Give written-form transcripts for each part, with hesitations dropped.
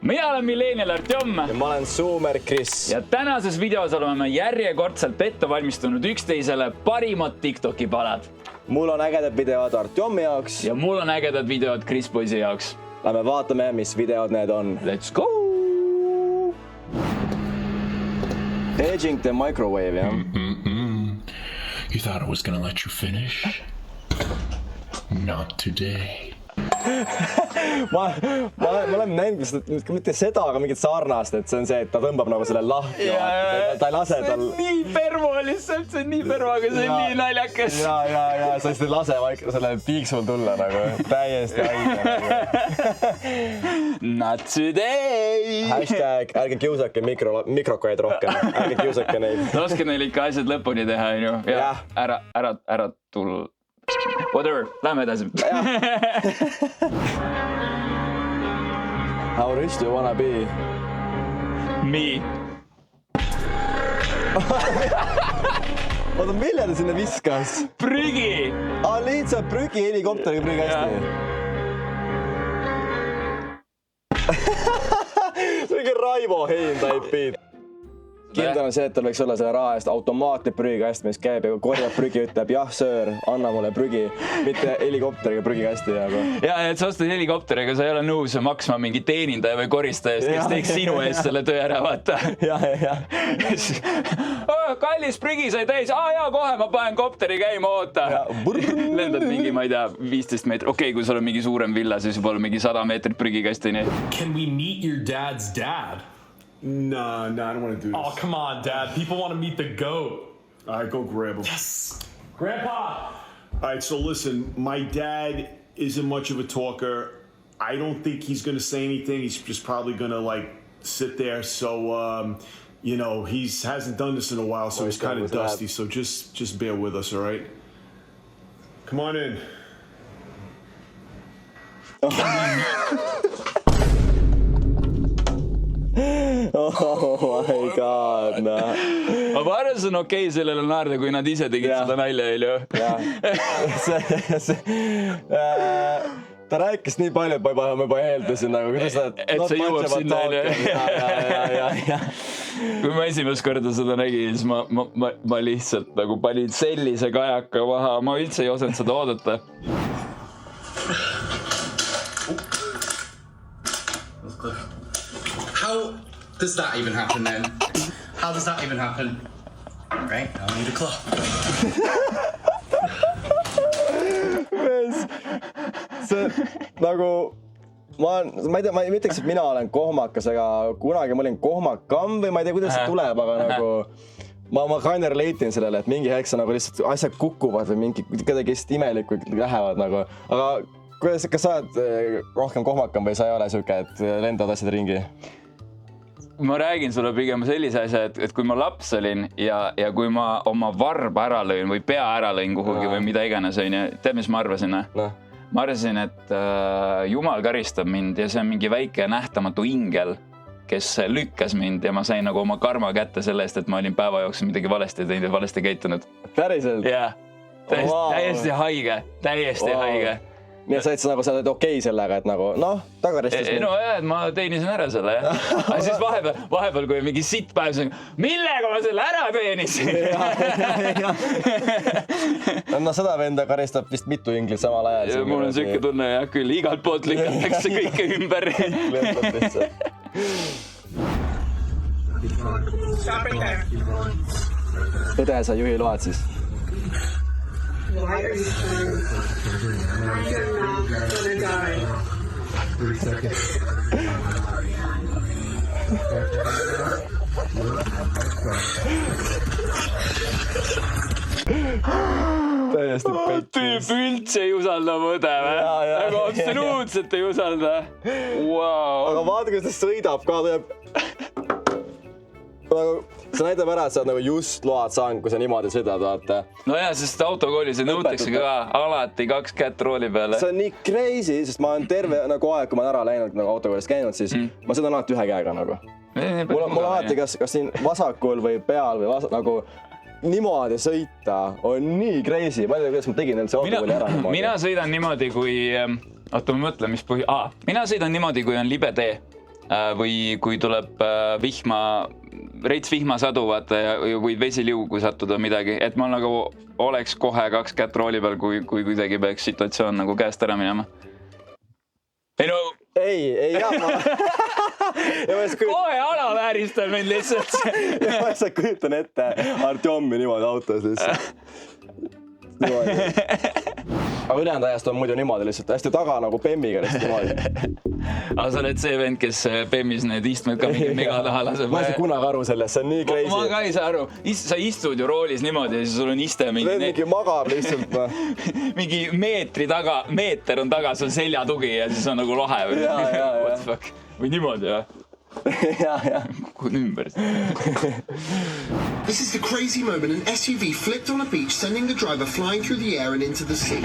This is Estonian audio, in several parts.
Mina olen Millenial Artjom. Ja ma olen Zoomer Chris. Ja tänases videos oleme järjekordselt ette valmistunud üksteisele parimad TikToki palad. Mul on ägedad videod Artjomi jaoks. Ja mul on ägedad videod Chris Poisi jaoks. Lähme vaatame, mis videod need on. Let's go! Aging the microwave, jah? You thought I was gonna let you finish? Not today. Ma olen näinud mitte seda, aga mingit sarnast, et see on see, et ta tõmbab nagu selle lahti. Ta ei lase tal... See on nii pervo lihtsalt, see on nii pervo, aga see on nii naljakas. Ja, sa ei lase selle piiksul tulla nagu täiesti haige. Not today! Hashtag ärge kiusake mikrokoid rohkem, ärge kiusake neid. Laske neil ikka asjad lõpuni teha, ju. Ja ära tulla. Whatever, lähme edasi. How rich do you wanna be? Me. Oota, mille ta sinna viskas? Prügi! Lihtsalt prügi helikopteriga prügi hästi. See on ikka Raivo Hein taipiid. Kindel on see, et tal võiks olla selle raha eest automaatne prügikast, mis käib ja korjab prügi, ütleb jah, söör, anna mulle prügi, mitte helikopteriga prügikasti. Ja, et sa ostad helikopteriga, sa ei ole nõus maksma mingi teenindaja või koristajast, kes teeks sinu eest selle töö ära, vaata. Ja. Kallis prügi sai täis, kohe ma panen kopteri käima, oota. Lendad mingi, ma ei tea, 15 meetrit. Okei, kui sul on mingi suurem villa, siis juba on mingi 100 meetrit prügikasti. Can we meet your dad's dad? No, I don't want to do this. Oh, come on, Dad. People want to meet the GOAT. All right, go grab him. Yes. Grandpa! All right, so listen, my dad isn't much of a talker. I don't think he's going to say anything. He's just probably going to, sit there. So, he hasn't done this in a while, so he's kind of dusty. So just bear with us, all right? Come on in. Oh my god, noh. Ma arvan, see on okei sellele naarda, kui nad ise tegid seda nalja, Elju. Ta rääkis nii palju, et ma juba eeldasin, kuidas ta... Et see jõuab sinna, Elju. Kui ma esimest korda seda nägin, siis ma lihtsalt panin sellise kajaka maha. Ma üldse ei osanud seda oodata. How does that even happen then? How does that even happen? Right, I'll need a claw. See ma ei tea, ma ei ütleks, et mina olen kohmakas, aga kunagi ma olin kohmakam või ma ei tea, kuidas see tuleb, aga ma kind of relate'in sellele, et mingi hetk sa lihtsalt asjad kukuvad või mingi kuidagi imelikult lähevad . Aga kas sa oled rohkem kohmakam või sa ei ole siuke, et lendad asjad ringi? Ma räägin sulle pigem sellise asja, et kui ma laps olin ja kui ma oma varba ära lõin või pea ära lõin kuhugi või mida iganes, tead, mis ma arvasin? Ma arvasin, et Jumal karistab mind ja see on mingi väike nähtamatu ingel, kes lükkas mind ja ma sain oma karma kätte selle eest, et ma olin päeva jooksul midagi valesti teinud ja valesti käitunud. Päriselt? Jah, täiesti haige, täiesti haige. Nii et sa oled okei sellega, et tagaristus mind. No jah, et ma teenisin ära selle, jah. Aga siis vahepeal, kui mingi sitt päev, siis millega ma selle ära teenisin? Seda venda karistab vist mitu inglit samal ajal. Mul on siuke tunne, jah, küll igalt poolt lükatakse kõike ümber. Õde, sa juhi load siis. Why are you trying? I am not gonna die. 3 seconds. Täiesti pettis. Tüüp üldse ei usalda mõde, või? Aga absoluutselt ei usalda. Aga vaata, kuidas ta sõidab ka, see näitab ära, et sa oled just load saanud, kui sa niimoodi sõidad, vaata. No jah, sest autokoolis nõutakse ka alati 2 kätt rooli peale. See on nii crazy, sest ma olen terve aeg, kui ma olen ära läinud autokoolis käinud, siis ma sõidan alati ühe käega. Mul on alati kas siin vasakul või peal või niimoodi sõita on nii crazy. Ma ei tea, kuidas ma tegin see autokooli ära. Mina sõidan niimoodi, kui... Oota, ma mõtlen, mis mina sõidan niimoodi, kui on libe tee. või kui tuleb reits vihmasadu, vaata, ja võid vesiliugu sattuda midagi, et ma nagu oleks kohe 2 kätt rooli peal, kui kuidagi peaks situatsioon nagu käest ära minema. Ei, jah, ma... Kohe alavääristab mind lihtsalt. Ma lihtsalt kujutan ette Artjomi niimoodi autos lihtsalt. Aga ülejäänud ajast on muidu niimoodi lihtsalt hästi taga nagu Bemmiga lihtsalt niimoodi. Aga sa oled see vend, kes Bemmis need istmed ka mingi mega taha laseb. Ma ei saa kunagi aru sellest, see on nii crazy. Ma ka ei saa aru. Sa istud ju roolis niimoodi ja siis sul on iste mingi magab lihtsalt. Mingi meeter on taga sul seljatugi ja siis on nagu lahe. What the fuck? Või niimoodi, jah? Ja. Kukun ümber. This is the crazy moment an SUV flipped on a beach, sending the driver flying through the air and into the sea.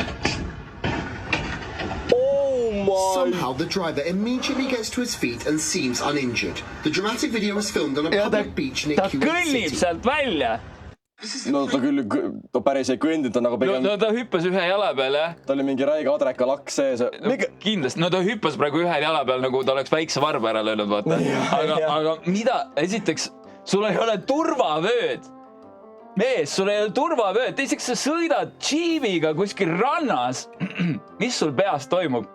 Oh my! Somehow the driver immediately gets to his feet and seems uninjured. The dramatic video was filmed on a public beach near Kuwait kõnnib City. sealt välja. No ta küll päris ei kõndinud, ta nagu pigem... No ta hüppas ühe jala peal, jah? Ta oli mingi räige adreka laks sees. Kindlasti, no ta hüppas praegu ühe jala peal, nagu ta oleks väikse varba ära löönud, vaata. Aga mida? Esiteks, sul ei ole turvavööd. Mees, sul ei ole turvavööd. Teiseks, sa sõidad džiiviga kuskil rannas. Mis sul peas toimub?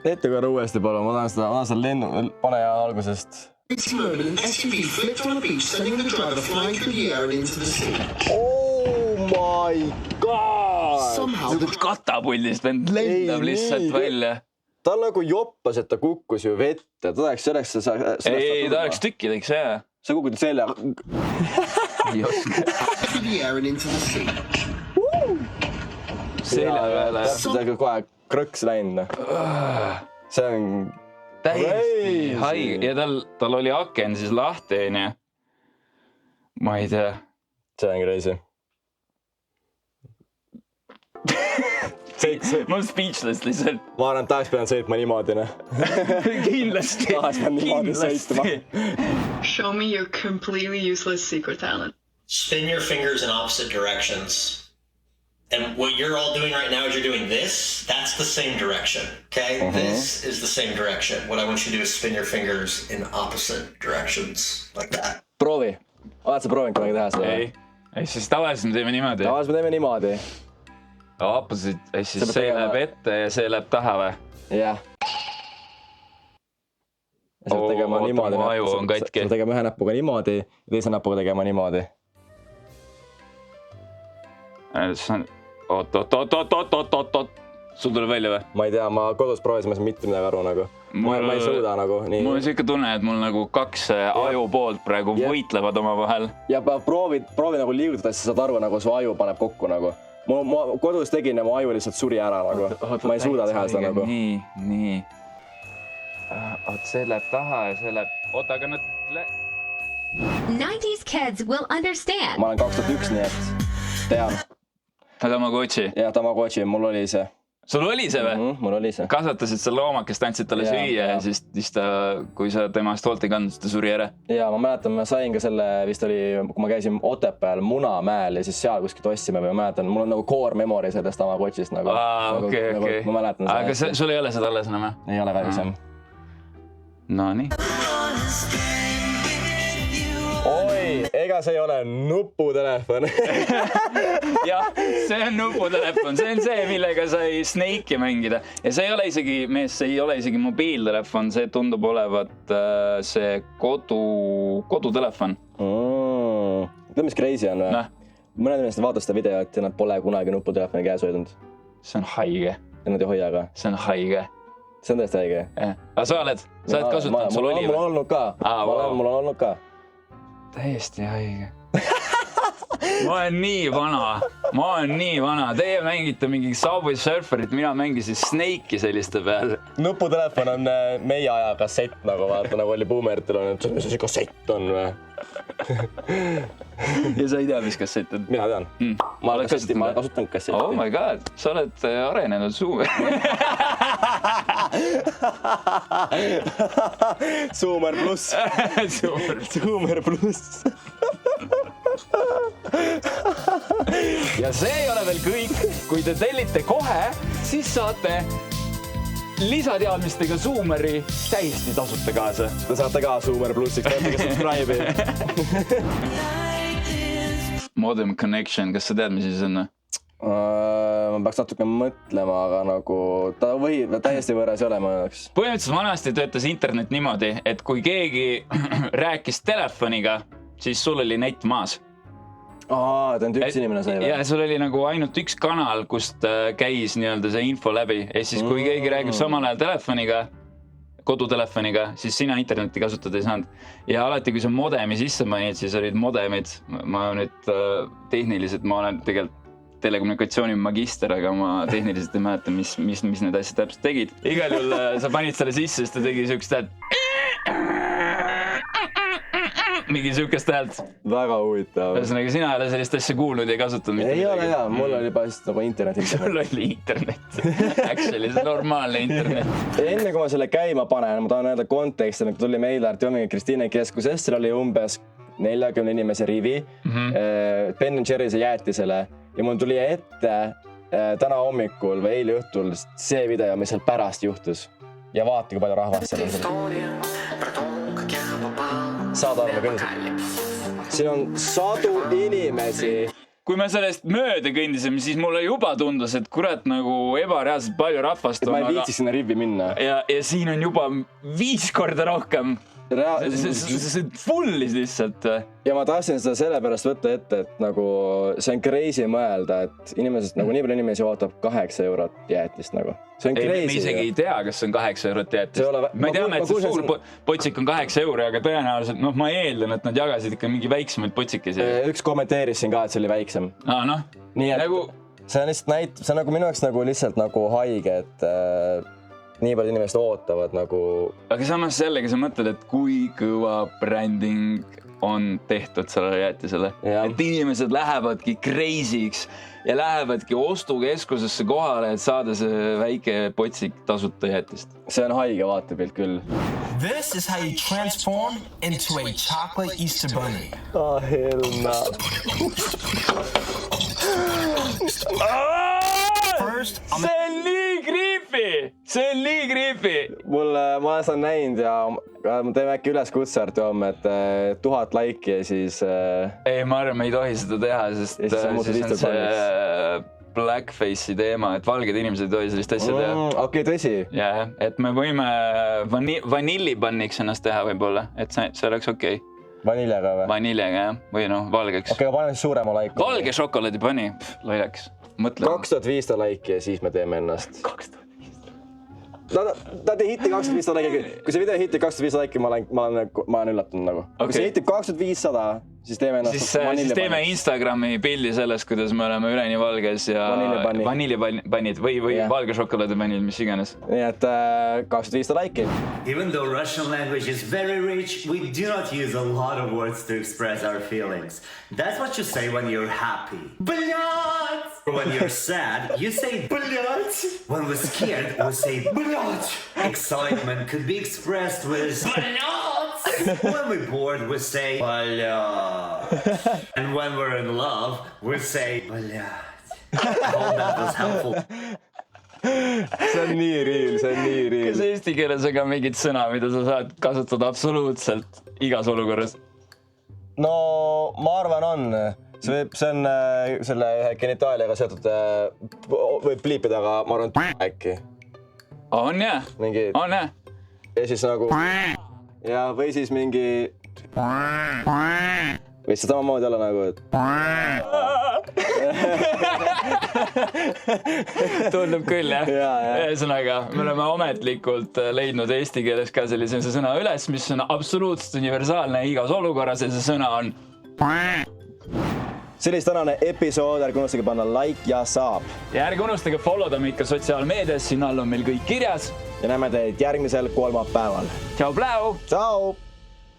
Ette korra uuesti palun, ma tahan seda lennu... Pane algusest. Crazy moment an SUV flipped on a beach, sending the driver flying through the air and into the sea. Oh my god! Somehow the Katapuldist vend lendab lihtsalt välja. Ta on nagu joppas, et ta kukkus ju vette. Ta oleks selleks... Ei, ta oleks tükkideks, jah. Sa kukkud selja. through the air and into the sea. Selja peale, jah. See on kohe krõks läinud. See on... Täiesti haige. Ja tal oli aken siis lahti, onju. Ma ei tea. See on crazy. Ma olen speechless lihtsalt. Ma arvan, et tahaks pidanud sõitma niimoodi, ne? Kindlasti. Tahaks pidanud niimoodi sõitma. Show me your completely useless secret talent. Spin your fingers in opposite directions. And what you're all doing right now is you're doing this. That's the same direction, okay? This is the same direction. What I want you to do is spin your fingers in opposite directions, like that. Proovi. Oled sa proovinud kunagi teha seda? Ei, siis tavaliselt me teeme niimoodi. Tavaliselt me teeme niimoodi. Opposite, siis see läheb ette ja see läheb taha või? Jah. Ja seda tegema niimoodi. Mu aju on katki. Seda tegema ühe näpuga niimoodi ja teise näpuga tegema niimoodi. Oot. Sul tuleb välja või? Ma ei tea, ma kodus proovisin, ma ei saa mitte midagi aru nagu. Ma ei suuda nagu. Mul on siuke tunne, et mul nagu 2 aju poolt praegu võitlevad oma vahel. Ja proovi nagu liigutada, siis saad aru, nagu su aju paneb kokku nagu. Ma kodus tegin ja mu aju lihtsalt suri ära nagu. Ma ei suuda teha seda nagu. Nii. Oot, see läheb taha ja see läheb... Oota, aga nad... 90s kids will understand. Ma olen 2001, nii et tean. Tamagotchi? Jah, Tamagotchi, mul oli see. Sul oli see või? Mul oli see. Kasvatasid sa loomakest, andsid talle süüa ja siis ta, kui sa temast hoolt ei kandnud, siis ta suri ära? Jaa, ma mäletan, ma sain ka selle, vist oli, kui ma käisin Otepääl Munamäel ja siis seal kuskilt ostsime või ma mäletan, mul on nagu core memory sellest Tamagotchist nagu. Okei. Ma mäletan seda. Aga sul ei ole seda alles enam? Ei ole kahjuks jah. No nii. Oi, ega see ei ole nuputelefon. Jah, see on nuputelefon. See on see, millega sai Snake'i mängida. Ja see ei ole isegi, mees, see ei ole isegi mobiiltelefon. See tundub olevat see kodutelefon. Tead, mis crazy on või? Mõned inimesed vaatas seda videot ja nad pole kunagi nuputelefoni käes hoidnud. See on haige. Ja nad ei hoia ka. See on haige. See on tõesti haige. Aga sa oled kasutanud, sul oli või? Mul on olnud ka. Mul on olnud ka. Täiesti haige. Ma olen nii vana. Teie mängite mingi Subway Surferit, mina mängisin Snake'i selliste peal. Nuputelefon on meie aja kassett, nagu vaata, nagu oli Boomeritel on, et mis see kassett on või? Ja sa ei tea, mis kassett on? Mina tean. Ma olen kasutanud kassetti. Oh my god, sa oled arenenud Zoomer. Zoomer pluss. Zoomer pluss. Ja see ei ole veel kõik. Kui te tellite kohe, siis saate lisateadmistega Zoomeri täiesti tasuta kaasa. Te saate ka Zoomer plussiks, näitage subscribe'i. Modem Connection, kas sa tead, mis siis on? Ma peaks natuke mõtlema, aga nagu ta täiesti võrras ei ole ma jaoks. Põhimõtteliselt vanasti töötas internet niimoodi, et kui keegi rääkis telefoniga, siis sul oli net maas. Aa, ta on üks inimene sai või? Ja sul oli nagu ainult üks kanal, kust käis nii-öelda see info läbi. Ja siis kui keegi räägib samal ajal telefoniga, kodutelefoniga, siis sina internetti kasutada ei saanud. Ja alati, kui sa modemi sisse panid, siis olid modemid. Ma nüüd tehniliselt, ma olen tegelikult telekommunikatsiooni magister, aga ma tehniliselt ei mäleta, mis need asjad täpselt tegid. Igal juhul sa panid selle sisse, siis ta tegi siukest mingi siukest häält. Väga huvitav. Ühesõnaga, sina ei ole sellist asja kuulnud ja kasutanud mitte midagi. Ei ole jaa, mul oli lihtsalt nagu internet. Sul oli internet. Actually, see normaalne internet. Enne kui ma selle käima panen, ma tahan öelda konteksti, kui tuli meile Artjomiga Kristiine keskuses, seal oli umbes 40 inimese rivi, Ben & Jerry'se jäätisele ja mul tuli ette täna hommikul või eile õhtul see video, mis seal pärast juhtus. Ja vaata, kui palju rahvast seal on. Saad arva küll. Siin on sadu inimesi. Kui me sellest mööda kõndisime, siis mulle juba tundus, et kurat nagu ebareaalselt palju rahvast on. Ma ei viitsiks sinna rivi minna. Ja siin on juba 5 korda rohkem. See fullis lihtsalt. Ja ma tahtsin seda sellepärast võtta ette, et nagu see on crazy mõelda, et inimesed, nagu nii palju inimesi ootab 8 eurot jäätist nagu. See on crazy. Me isegi ei tea, kas see on 8 eurot jäätist. Me teame, et see suur potsik on 8 euro, aga tõenäoliselt, ma eeldan, et nad jagasid ikka mingi väiksemaid potsikesi. Üks kommenteeris siin ka, et see oli väiksem. Noh. Nii et see on lihtsalt see on nagu minu jaoks nagu lihtsalt nagu haige, et nii palju inimesed ootavad nagu... Aga samas sellega sa mõtled, et kui kõva bränding on tehtud sellele jäätisele. Et inimesed lähevadki crazy'ks ja lähevadki ostukeskusesse kohale, et saada see väike potsik tasuta jäätist. See on haige vaatepilt küll. This is how you transform into a chocolate Easter bunny. Hell no. See on nii creepy! See on nii creepy! Ma olen seda näinud ja ma teeme äkki üleskutse Artjom, et 1000 laiki ja siis... Ei, ma arvan, me ei tohi seda teha, sest siis on see blackface'i teema, et valged inimesed ei tohi sellist asja teha. Okei, tõsi? Jah, et me võime vanillipanniks ennast teha võib-olla, et see oleks okei. Vaniljaga või? Vaniljaga, jah. Või valgeks. Okei, paneme siis suurema laiku. Valge šokolaadipanni. Loileks. 2500 laiki ja siis me teeme ennast. 2500. Ta tee hitti 2500 laiki. Kui see video hitti 2500 laiki, ma olen üllatunud nagu. Kui see hitti 2500, siis teeme ennast vaniljapannis. Siis teeme Instagrami pildi sellest, kuidas me oleme üleni valges ja vaniljapannid või valge šokolaadipannid, mis iganes. Nii et 2500 laiki. Even though Russian language is very rich, we do not use a lot of words to express our feelings. That's what you say when you're happy. Блядь! When you're sad, you say блядь. When we're scared, we say блядь. Excitement could be expressed with блядь. When we're bored, we say блядь. And when we're in love, we say блядь. I hope that was helpful. See on nii real. Kas eesti keeles on ka mingid sõna, mida sa saad kasutada absoluutselt igas olukorras? No, ma arvan on. See on selle genitaaliaga seotud, võib pliipida, aga ma arvan äkki. On jah? On jah? Ja siis nagu... Ja või siis mingi... Või see samamoodi olla nagu, et... Tundub küll, jah? Ühesõnaga, me oleme ametlikult leidnud eesti keeles ka sellise sõna üles, mis on absoluutselt universaalne igas olukorras ja see sõna on... Sellist tänane episood, ärge unustage panna like ja saab. Ja ärge unustage followda meid ka sotsiaalmeedias, siin all on meil kõik kirjas. Ja näeme teid järgmisel kolmapäeval. Tšau, pläu! Tšau!